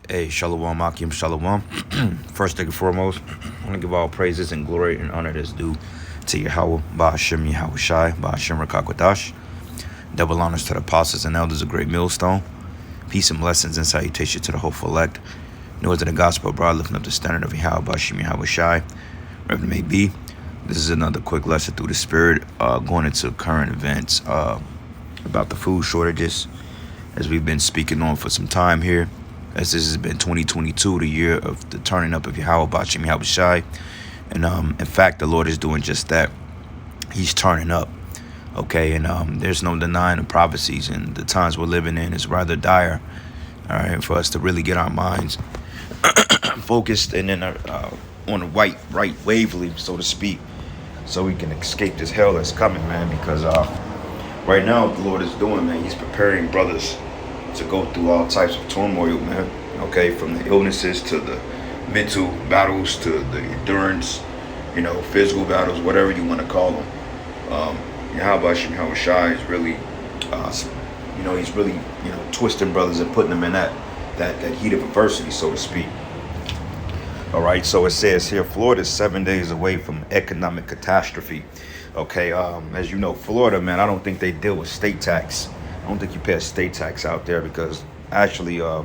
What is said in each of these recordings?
Hey, Shalom, Akim, Shalom. First thing and foremost, I want to give all praises and glory and honor that's due to Yahweh, Ba'ashem Yahweh Shai, Ba'ashem Rakakwadash. Double honors to the apostles and elders of Great Millstone. Peace and blessings and salutation to the hopeful elect. News of the gospel abroad, lifting up the standard of Yahweh, Ba'ashem Yahweh Shai. Reverend may be. This is another quick lesson through the Spirit, going into current events about the food shortages, as we've been speaking on for some time here. As this has been 2022, the year of the turning up of Yahweh, Ba'ashem Yahweh Shai. And in fact, the Lord is doing just that. He's turning up. Okay, and there's no denying the prophecies, and the times we're living in is rather dire. All right, for us to really get our minds focused and then on the right wavelength, so to speak, so we can escape this hell that's coming, man. Because right now, what the Lord is doing, man, He's preparing brothers to go through all types of turmoil, man. Okay, from the illnesses to the mental battles to the endurance, physical battles, whatever you want to call them. Yahweh Shem Shai is really, he's really, twisting brothers and putting them in that heat of adversity, so to speak. All right, so it says here, Florida is 7 days away from economic catastrophe. Okay, as you know, Florida, man, I don't think they deal with state tax. I don't think you pay a state tax out there, because actually, I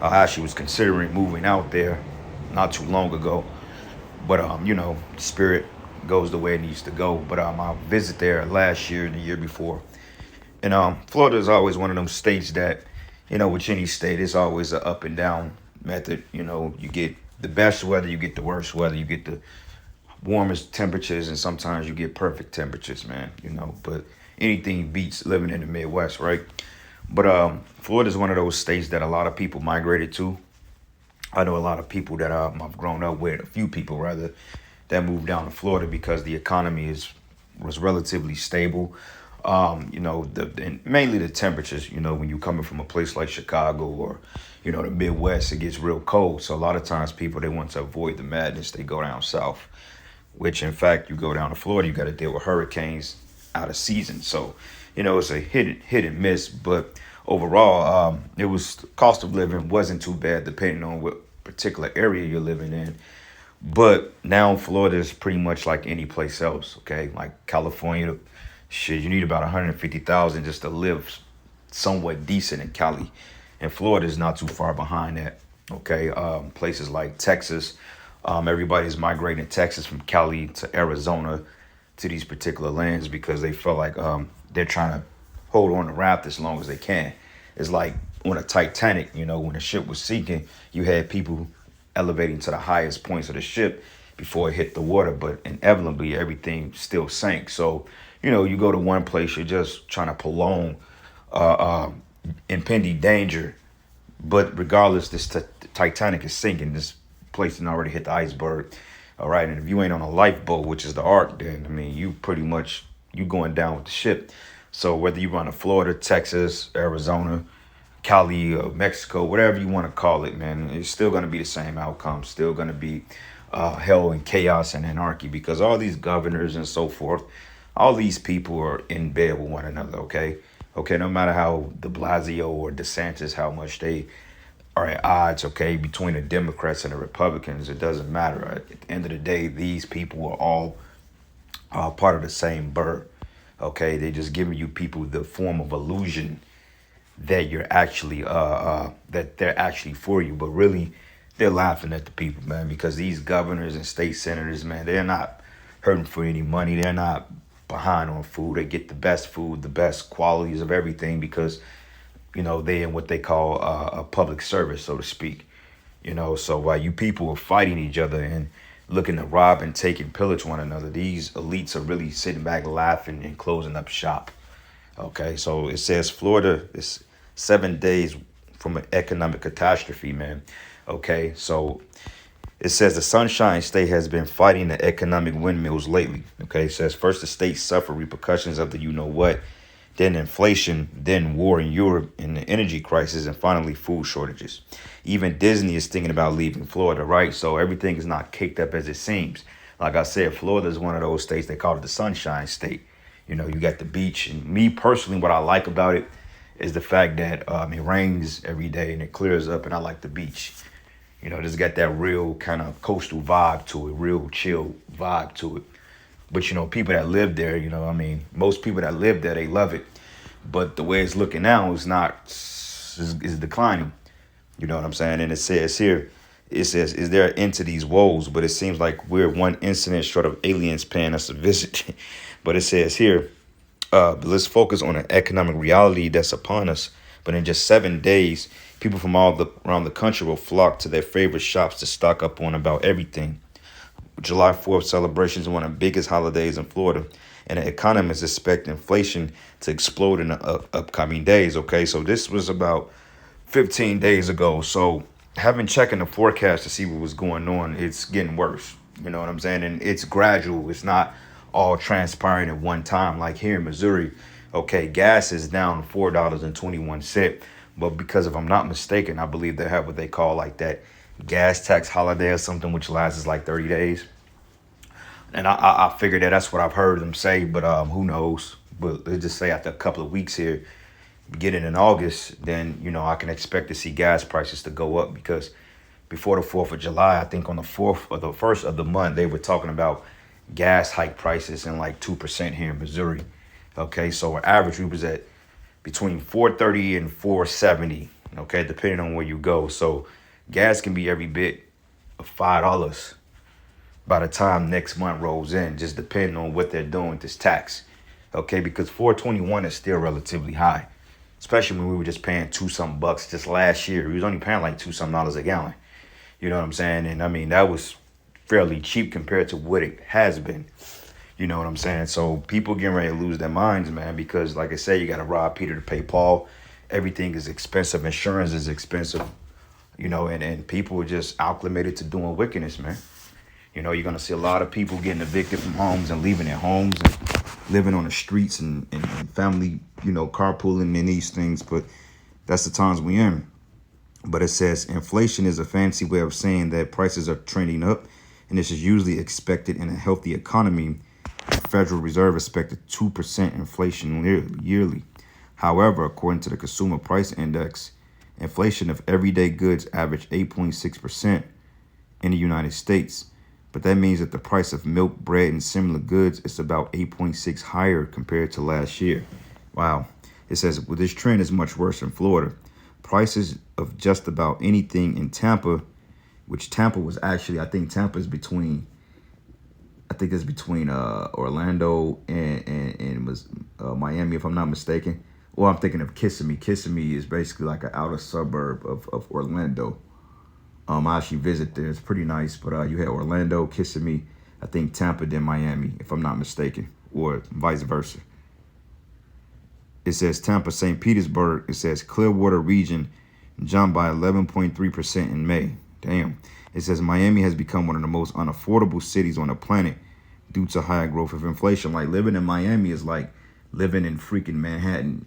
actually was considering moving out there not too long ago. But, spirit goes the way it needs to go. But I visited there last year and the year before. And Florida is always one of those states that, with any state, it's always an up and down method. You get the best weather, you get the worst weather, you get the warmest temperatures, and sometimes you get perfect temperatures, man. But anything beats living in the Midwest, right? But Florida is one of those states that a lot of people migrated to. I know a lot of people that I've grown up with, a few people rather, that moved down to Florida because the economy was relatively stable. And mainly the temperatures. When you're coming from a place like Chicago or the Midwest, it gets real cold. So a lot of times people, they want to avoid the madness, they go down south. Which in fact, you go down to Florida, you got to deal with hurricanes out of season. So, it's a hit and miss. But overall, it was cost of living wasn't too bad depending on what particular area you're living in. But now Florida is pretty much like any place else. Okay, like California, shit, you need about 150,000 just to live somewhat decent in Cali, and Florida is not too far behind that. Okay, places like Texas, everybody's migrating to Texas from Cali to Arizona to these particular lands because they feel like they're trying to hold on to raft as long as they can. It's like on a Titanic, when the ship was sinking, you had people elevating to the highest points of the ship before it hit the water, but inevitably everything still sank. So, you go to one place, you're just trying to prolong impending danger. But regardless, this Titanic is sinking. This place has already hit the iceberg. All right. And if you ain't on a lifeboat, which is the ark, then, you pretty much, you going down with the ship. So whether you run to Florida, Texas, Arizona, Cali, Mexico, whatever you want to call it, man, it's still going to be the same outcome. Still going to be hell and chaos and anarchy, because all these governors and so forth, all these people are in bed with one another. Okay. No matter how de Blasio or DeSantis, how much they are at odds, okay, between the Democrats and the Republicans, it doesn't matter. At the end of the day, these people are all part of the same bird. Okay, they're just giving you people the form of illusion that you're actually that they're actually for you, but really they're laughing at the people, man, because these governors and state senators, man, they're not hurting for any money. They're not behind on food. They get the best food, the best qualities of everything, because they in what they call a public service, so to speak. So while you people are fighting each other and looking to rob and take and pillage one another, these elites are really sitting back laughing and closing up shop. Okay, so it says Florida is 7 days from an economic catastrophe, man. Okay, so it says the Sunshine State has been fighting the economic windmills lately. Okay, it says first the state suffered repercussions of the you-know-what, then inflation, then war in Europe, and the energy crisis, and finally food shortages. Even Disney is thinking about leaving Florida, right? So everything is not caked up as it seems. Like I said, Florida is one of those states, they call it the Sunshine State. You got the beach. And me personally, what I like about it is the fact that it rains every day and it clears up, and I like the beach. Just got that real kind of coastal vibe to it, real chill vibe to it. But people that live there, most people that live there, they love it. But the way it's looking now is not is declining. You know what I'm saying? And it says here, it says, is there an end to these woes? But it seems like we're one incident short of aliens paying us a visit. But it says here, but let's focus on an economic reality that's upon us. But in just 7 days, people from around the country will flock to their favorite shops to stock up on about everything. July 4th celebration is one of the biggest holidays in Florida, and the economists expect inflation to explode in the upcoming days. Okay, so this was about 15 days ago. So having checking the forecast to see what was going on, it's getting worse. You know what I'm saying? And it's gradual. It's not all transpiring at one time. Like here in Missouri, okay, gas is down $4.21. But because if I'm not mistaken, I believe they have what they call like that gas tax holiday or something, which lasts like 30 days. And I figured that's what I've heard them say, but who knows? But let's just say after a couple of weeks here, beginning in August, then, I can expect to see gas prices to go up because before the 4th of July, I think on the 4th or the 1st of the month, they were talking about gas hike prices in like 2% here in Missouri. Okay, so our average we was at between 4.30 and 4.70, okay, depending on where you go. So gas can be every bit of $5 by the time next month rolls in, just depending on what they're doing with this tax. Okay, because 4.21 is still relatively high, especially when we were just paying $2 bucks just last year. We was only paying like $2 a gallon. You know what I'm saying? And I mean, that was fairly cheap compared to what it has been. You know what I'm saying? So people getting ready to lose their minds, man, because like I said, you got to rob Peter to pay Paul. Everything is expensive. Insurance is expensive, and people are just acclimated to doing wickedness, man. You're going to see a lot of people getting evicted from homes and leaving their homes and living on the streets and family, carpooling and these things. But that's the times we in. But it says inflation is a fancy way of saying that prices are trending up. And this is usually expected in a healthy economy. The Federal Reserve expected 2% inflation yearly. However, according to the Consumer Price Index, inflation of everyday goods averaged 8.6% in the United States. But that means that the price of milk, bread, and similar goods is about 8.6 higher compared to last year. Wow. It says, well, this trend is much worse in Florida. Prices of just about anything in Tampa, which Tampa was actually, I think Tampa is between, Orlando and was Miami, if I'm not mistaken. Or I'm thinking of Kissimmee. Kissimmee is basically like an outer suburb of Orlando. I actually visit there. It's pretty nice. But you had Orlando, Kissimmee, I think Tampa, then Miami, if I'm not mistaken, or vice versa. It says Tampa, St. Petersburg. It says Clearwater region jumped by 11.3% in May. Damn. It says Miami has become one of the most unaffordable cities on the planet due to high growth of inflation. Like living in Miami is like living in freaking Manhattan.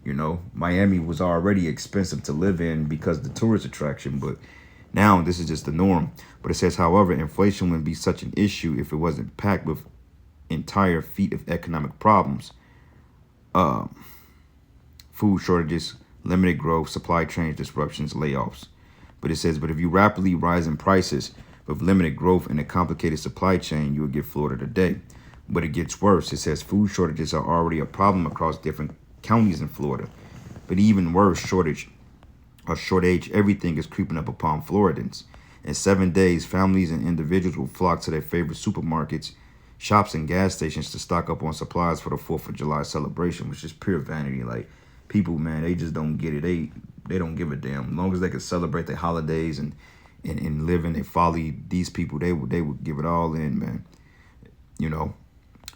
Miami was already expensive to live in because of the tourist attraction, but now this is just the norm. But it says, however, inflation wouldn't be such an issue if it wasn't packed with entire feet of economic problems. Food shortages, limited growth, supply chain disruptions, layoffs. But it says, but if you rapidly rise in prices with limited growth and a complicated supply chain, you will get Florida today. But it gets worse. It says food shortages are already a problem across different counties in Florida. But even worse, shortage, everything is creeping up upon Floridans. In 7 days, families and individuals will flock to their favorite supermarkets, shops, and gas stations to stock up on supplies for the 4th of July celebration, which is pure vanity. Like, people, man, they just don't get it. They don't give a damn. As long as they can celebrate their holidays and live in their folly, these people, they would give it all in, man.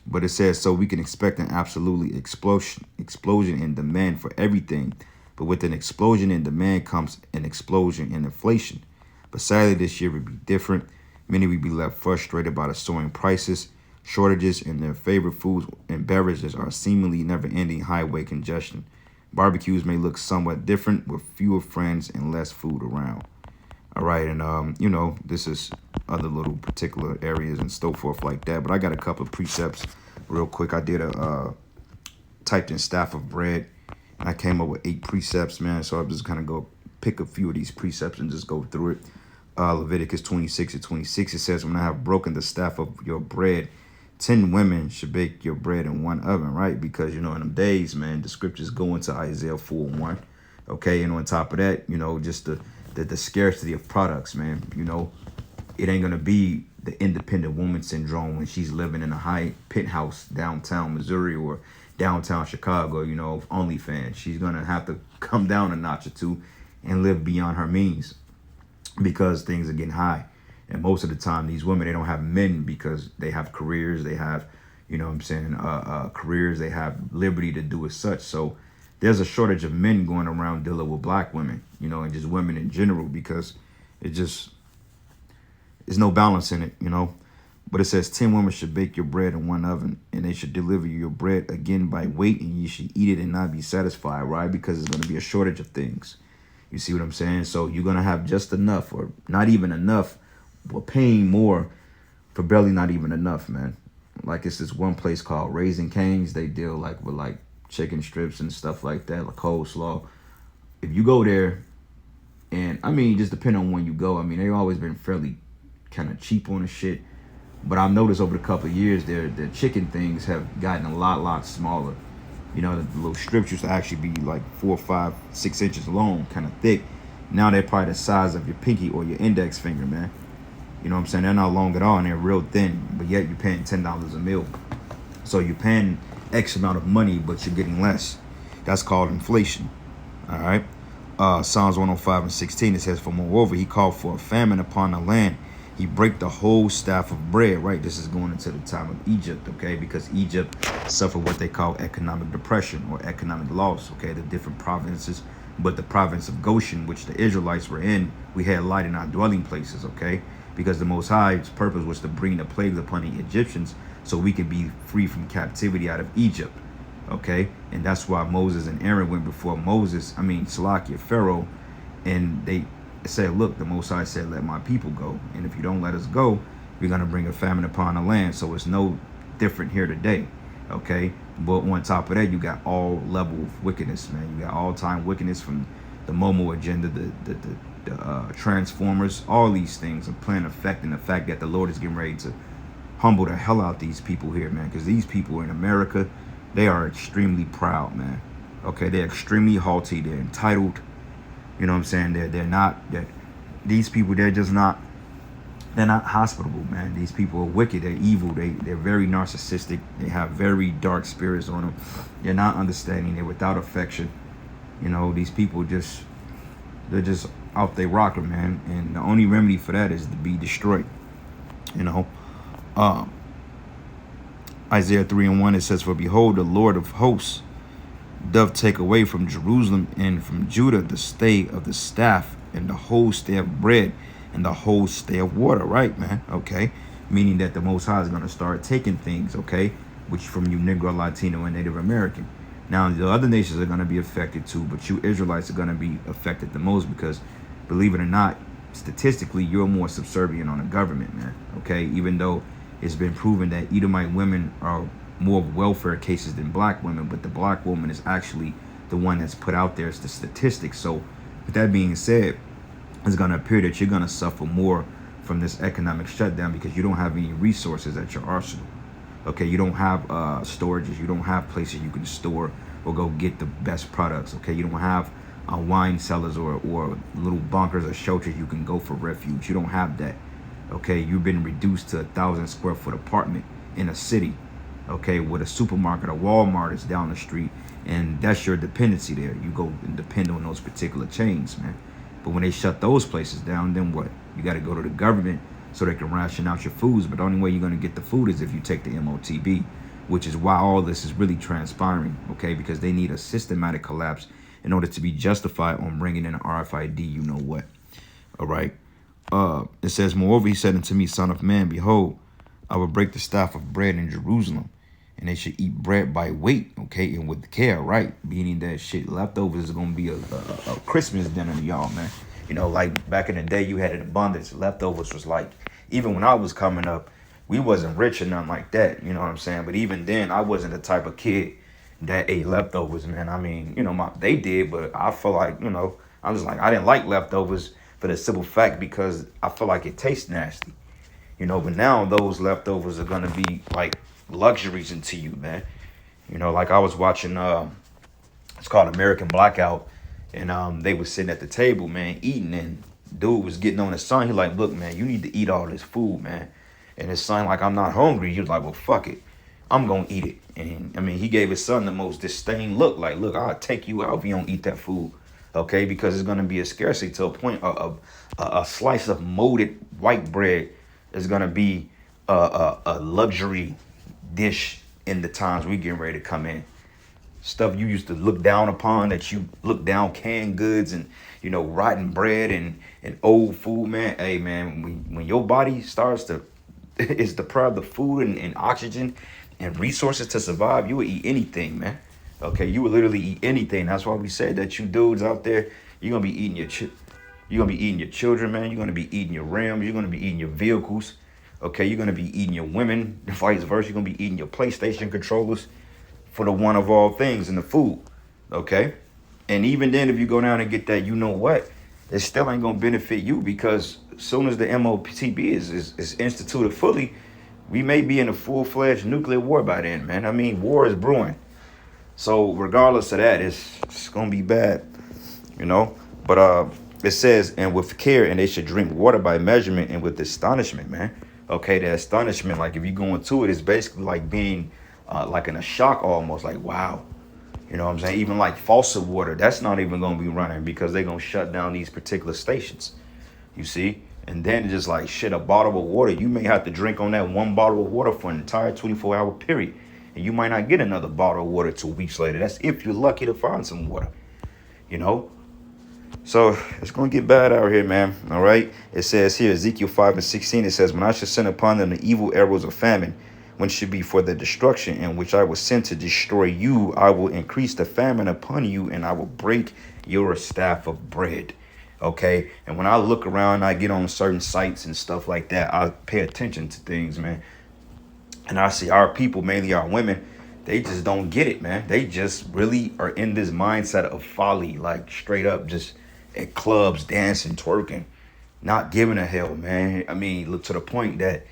But it says, so we can expect an absolutely explosion in demand for everything. But with an explosion in demand comes an explosion in inflation. But sadly, this year would be different. Many would be left frustrated by the soaring prices, shortages, and their favorite foods and beverages are seemingly never-ending highway congestion. Barbecues may look somewhat different with fewer friends and less food around. All right, and this is other little particular areas and so forth like that. But I got a couple of precepts real quick. I did typed in staff of bread, And I came up with 8 precepts, man. So I'm just kind of go pick a few of these precepts and just go through it. Leviticus 26:26, it says, when I have broken the staff of your bread, 10 women should bake your bread in one oven, right? Because, in them days, man, the scriptures go into Isaiah 4:1. Okay, and on top of that, just the scarcity of products, man. It ain't gonna be the independent woman syndrome when she's living in a high penthouse downtown Missouri or downtown Chicago, of OnlyFans. She's gonna have to come down a notch or two and live beyond her means because things are getting high. And most of the time, these women, they don't have men because they have careers, they have, careers, they have liberty to do as such. So there's a shortage of men going around dealing with black women, and just women in general, because there's no balance in it. But it says 10 women should bake your bread in one oven, and they should deliver you your bread again by weight, and you should eat it and not be satisfied, right? Because there's going to be a shortage of things. You see what I'm saying? So you're going to have just enough, or not even enough. We're paying more for barely not even enough, man. Like, it's this one place called Raising Cane's. They deal with chicken strips and stuff like that, like coleslaw. If you go there, and just depending on when you go, they've always been fairly kind of cheap on the shit. But I've noticed over the couple of years, their chicken things have gotten a lot smaller. The little strips used to actually be like 4, 5, 6 inches long, kind of thick. Now they're probably the size of your pinky or your index finger, man. You know what I'm saying? They're not long at all, and they're real thin, but yet you're paying $10 a meal. So you're paying X amount of money, but you're getting less. That's called inflation. All right? Psalms 105:16, it says, for moreover, he called for a famine upon the land. He break the whole staff of bread, right? This is going into the time of Egypt, okay? Because Egypt suffered what they call economic depression or economic loss, okay? The different provinces, but the province of Goshen, which the Israelites were in, we had light in our dwelling places, okay? Because the Most High's purpose was to bring the plagues upon the Egyptians so we could be free from captivity out of Egypt, okay? And that's why Moses and Aaron went before Salakia, Pharaoh, and they said, look, the Most High said, let my people go. And if you don't let us go, we're going to bring a famine upon the land. So it's no different here today, okay? But on top of that, you got all level of wickedness, man. You got all-time wickedness from the Momo agenda, the Transformers, all these things are playing effect in the fact that the Lord is getting ready to humble the hell out these people here, man. Because these people in America, they are extremely proud, man. Okay, they're extremely haughty. They're entitled. You know what I'm saying? These people, they're not hospitable, man. These people are wicked. They're evil. They're very narcissistic. They have very dark spirits on them. They're not understanding. They're without affection. These people they're just out their rocker, man. And the only remedy for that is to be destroyed. Isaiah 3:1, it says, for behold, the Lord of hosts doth take away from Jerusalem and from Judah the stay of the staff and the whole stay of bread and the whole stay of water, right, man? Okay, meaning that the Most High is going to start taking things, okay, which from you Negro, Latino, and Native American. Now, the other nations are going to be affected too, but you Israelites are going to be affected the most because, believe it or not, statistically, you're more subservient on the government, man, okay? Even though it's been proven that Edomite women are more welfare cases than black women, but the black woman is actually the one that's put out there as the statistics. So with that being said, it's going to appear that you're going to suffer more from this economic shutdown because you don't have any resources at your arsenal. Okay, you don't have storages, you don't have places you can store or go get the best products. Okay, you don't have wine cellars or little bunkers or shelters you can go for refuge. You don't have that. Okay, you've been reduced to 1,000 square foot apartment in a city. Okay, with a supermarket, a Walmart is down the street, and that's your dependency there. You go and depend on those particular chains, man. But when they shut those places down, then what? You got to go to the government so they can ration out your foods. But the only way you're going to get the food is if you take the MOTB, which is why all this is really transpiring, okay? Because they need a systematic collapse in order to be justified on bringing in an RFID, you know what? All right. It says, moreover, he said unto me, son of man, behold, I will break the staff of bread in Jerusalem, and they should eat bread by weight, okay, and with care, right? Meaning that shit, leftovers is going to be a Christmas dinner to y'all, man. Like back in the day, you had an abundance. Leftovers was like, even when I was coming up, we wasn't rich or nothing like that, you know what I'm saying? But even then, I wasn't the type of kid, that ate leftovers, man. I mean, they did, but I feel like, I'm just like, I didn't like leftovers for the simple fact because I feel like it tastes nasty. But now those leftovers are gonna be like luxuries into you, man. Like I was watching it's called American Blackout, and they was sitting at the table, man, eating, and dude was getting on his son. He like, look, man, you need to eat all this food, man. And his son like, I'm not hungry. He was like, well, fuck it, I'm gonna eat it. And I mean, he gave his son the most disdain look, like, look, I'll take you out if you don't eat that food, okay? Because it's gonna be a scarcity to a point. A slice of molded white bread is gonna be a luxury dish in the times we getting ready to come in. Stuff you used to look down upon, that you look down, canned goods and rotten bread and old food, man. Hey, man, when your body starts to is deprived of food and oxygen and resources to survive, you will eat anything, man. Okay, you will literally eat anything. That's why we said that you dudes out there, you're gonna be eating you're gonna be eating your children, man. You're gonna be eating your rims. You're gonna be eating your vehicles. Okay, you're gonna be eating your women, vice versa. You're gonna be eating your PlayStation controllers for the one of all things in the food. Okay, and even then, if you go down and get that, you know what? It still ain't gonna benefit you, because as soon as the MOTB is instituted fully, we may be in a full-fledged nuclear war by then, man. I mean, war is brewing. So regardless of that, it's gonna be bad, But it says, and with care, and they should drink water by measurement and with astonishment, man. Okay, the astonishment, like if you go into it, it's basically like being like in a shock almost, like, wow. You know what I'm saying? Even like faucet water, that's not even gonna be running because they're gonna shut down these particular stations. You see? And then just like shit, a bottle of water, you may have to drink on that one bottle of water for an entire 24-hour period. And you might not get another bottle of water 2 weeks later. That's if you're lucky to find some water, So it's going to get bad out here, man. All right. It says here, Ezekiel 5:16, it says, when I shall send upon them the evil arrows of famine, when should be for the destruction, in which I will send to destroy you, I will increase the famine upon you, and I will break your staff of bread. Okay. And when I look around, I get on certain sites and stuff like that, I pay attention to things, man. And I see our people, mainly our women, they just don't get it, man. They just really are in this mindset of folly, like straight up just at clubs, dancing, twerking, not giving a hell, man. I mean, look, to the point that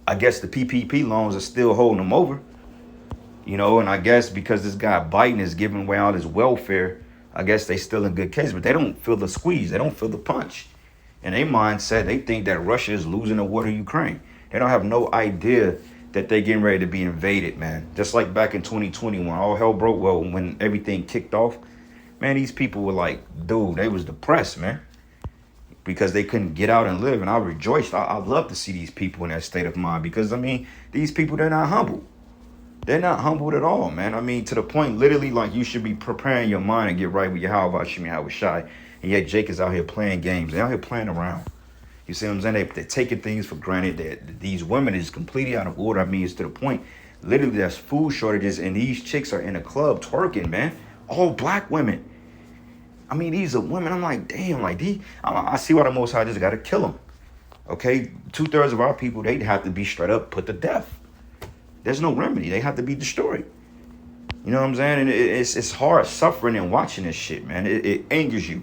I guess the PPP loans are still holding them over, and I guess because this guy Biden is giving away all his welfare, I guess they still in good case, but they don't feel the squeeze. They don't feel the punch. In their mindset, they think that Russia is losing the war to Ukraine. They don't have no idea that they're getting ready to be invaded, man. Just like back in 2020 when all hell broke, when everything kicked off, man, these people were like, dude, they was depressed, man, because they couldn't get out and live. And I rejoiced. I love to see these people in that state of mind, because, I mean, these people, they're not humble. They're not humbled at all, man. I mean, to the point, literally, like, you should be preparing your mind and get right with your how about Shimi, how was shy. And yet Jake is out here playing games. They're out here playing around. You see what I'm saying? They're taking things for granted. These women is completely out of order. I mean, it's to the point, literally, there's food shortages, and these chicks are in a club twerking, man. All black women. I mean, these are women. I'm like, damn, like, I see why the Most High just got to kill them. Okay? 2/3 of our people, they'd have to be straight up put to death. There's no remedy. They have to be destroyed. You know what I'm saying? And it's hard suffering and watching this shit, man. It angers you.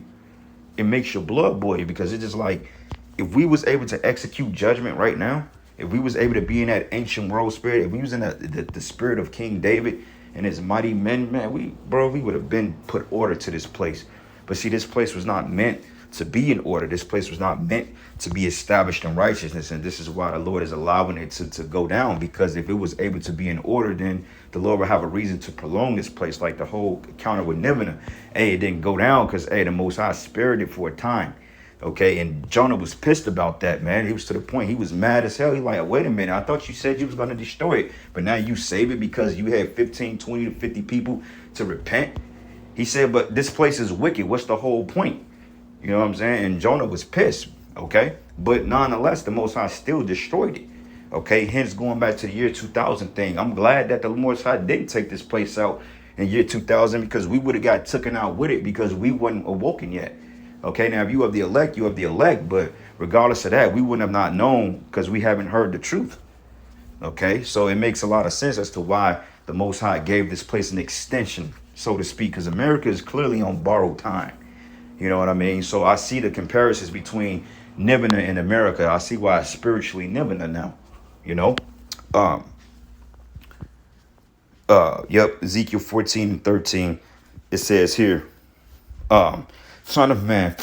It makes your blood boil, because it's just like, if we was able to execute judgment right now, if we was able to be in that ancient world spirit, if we was in the spirit of King David and his mighty men, man, we would have been put order to this place. But see, this place was not meant to be in order. This place was not meant to be established in righteousness. And this is why the Lord is allowing it to go down, because if it was able to be in order, then the Lord would have a reason to prolong this place, like the whole encounter with Nineveh. Hey, it didn't go down because, hey, the Most High spared it for a time. Okay, and Jonah was pissed about that, man. He was to the point, he was mad as hell. He like, wait a minute, I thought you said you was going to destroy it, but now you save it because you had 15, 20 to 50 people to repent. He said, but this place is wicked. What's the whole point? You know what I'm saying? And Jonah was pissed, okay? But nonetheless, the Most High still destroyed it, okay? Hence, going back to the year 2000 thing, I'm glad that the Most High didn't take this place out in year 2000, because we would have got taken out with it, because we wasn't awoken yet. Okay, now if you have the elect, you have the elect. But regardless of that, we wouldn't have not known, because we haven't heard the truth. Okay, so it makes a lot of sense as to why the Most High gave this place an extension, so to speak, because America is clearly on borrowed time. You know what I mean? So I see the comparisons between Nibbana and America. I see why it's spiritually Nibbana now. You know? Yep, Ezekiel 14:13. It says here, Son of man,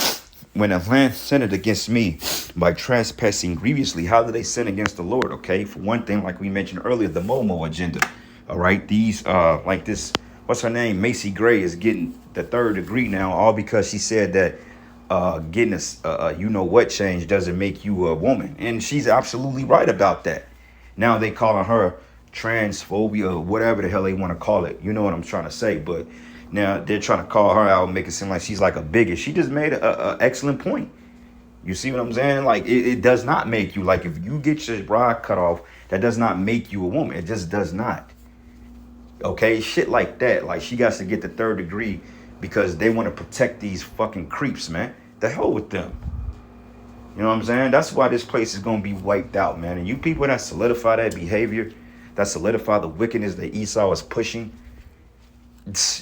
when a land sinned against me by trespassing grievously, how do they sin against the Lord? Okay, for one thing, like we mentioned earlier, the Momo agenda. All right, these like this, what's her name? Macy Gray is getting the 3rd degree now, all because she said that getting a you know what change doesn't make you a woman, and she's absolutely right about that. Now they calling her transphobia or whatever the hell they want to call it. You know what I'm trying to say, but now they're trying to call her out and make it seem like she's like a bigot. She just made a excellent point. You see what I'm saying? Like it does not make you, like if you get your bra cut off, that does not make you a woman. It just does not. Okay, shit like that. Like she got to get the 3rd degree because they want to protect these fucking creeps, man. The hell with them. You know what I'm saying? That's why this place is gonna be wiped out, man. And you people that solidify that behavior, that solidify the wickedness that Esau is pushing,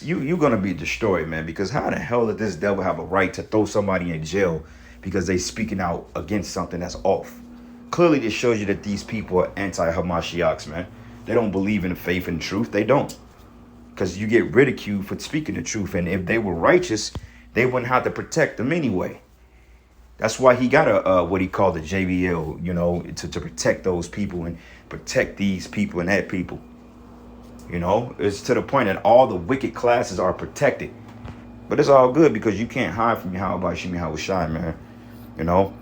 you're gonna be destroyed, man. Because how the hell did this devil have a right to throw somebody in jail because they speaking out against something that's off? Clearly, this shows you that these people are anti-Hamashiachs, man. They don't believe in faith and truth. They don't. Because you get ridiculed for speaking the truth. And if they were righteous, they wouldn't have to protect them anyway. That's why he got a what he called the JBL, you know, to protect those people and protect these people and that people. You know, it's to the point that all the wicked classes are protected. But it's all good because you can't hide from Yahweh Shemi Hawashai, man. You know?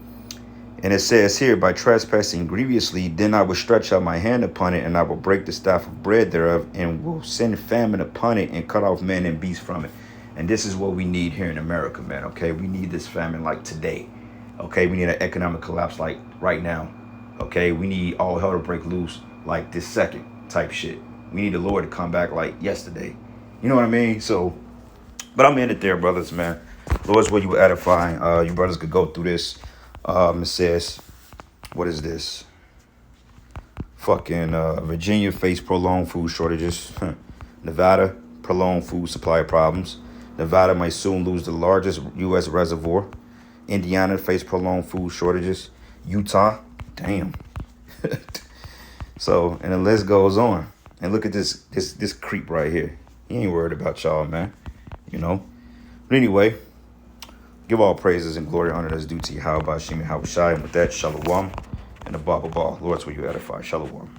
And it says here, by trespassing grievously, then I will stretch out my hand upon it, and I will break the staff of bread thereof, and will send famine upon it, and cut off men and beasts from it. And this is what we need here in America, man, okay? We need this famine like today. Okay, we need an economic collapse like right now. Okay, we need all hell to break loose like this second type shit. We need the Lord to come back like yesterday. You know what I mean? So, but I'm in it there, brothers, man. Lord's will you edify. You brothers could go through this. It says, what is this? Fucking Virginia face prolonged food shortages. Nevada, prolonged food supply problems. Nevada might soon lose the largest U.S. reservoir. Indiana face prolonged food shortages. Utah, damn. So, and the list goes on. And look at this creep right here. He ain't worried about y'all, man. You know. But anyway, give all praises and glory and honor that's due to Yahweh Shemi Hawashai. And with that, shalom and the Baba Ball. Lord's will you edify. Shalom.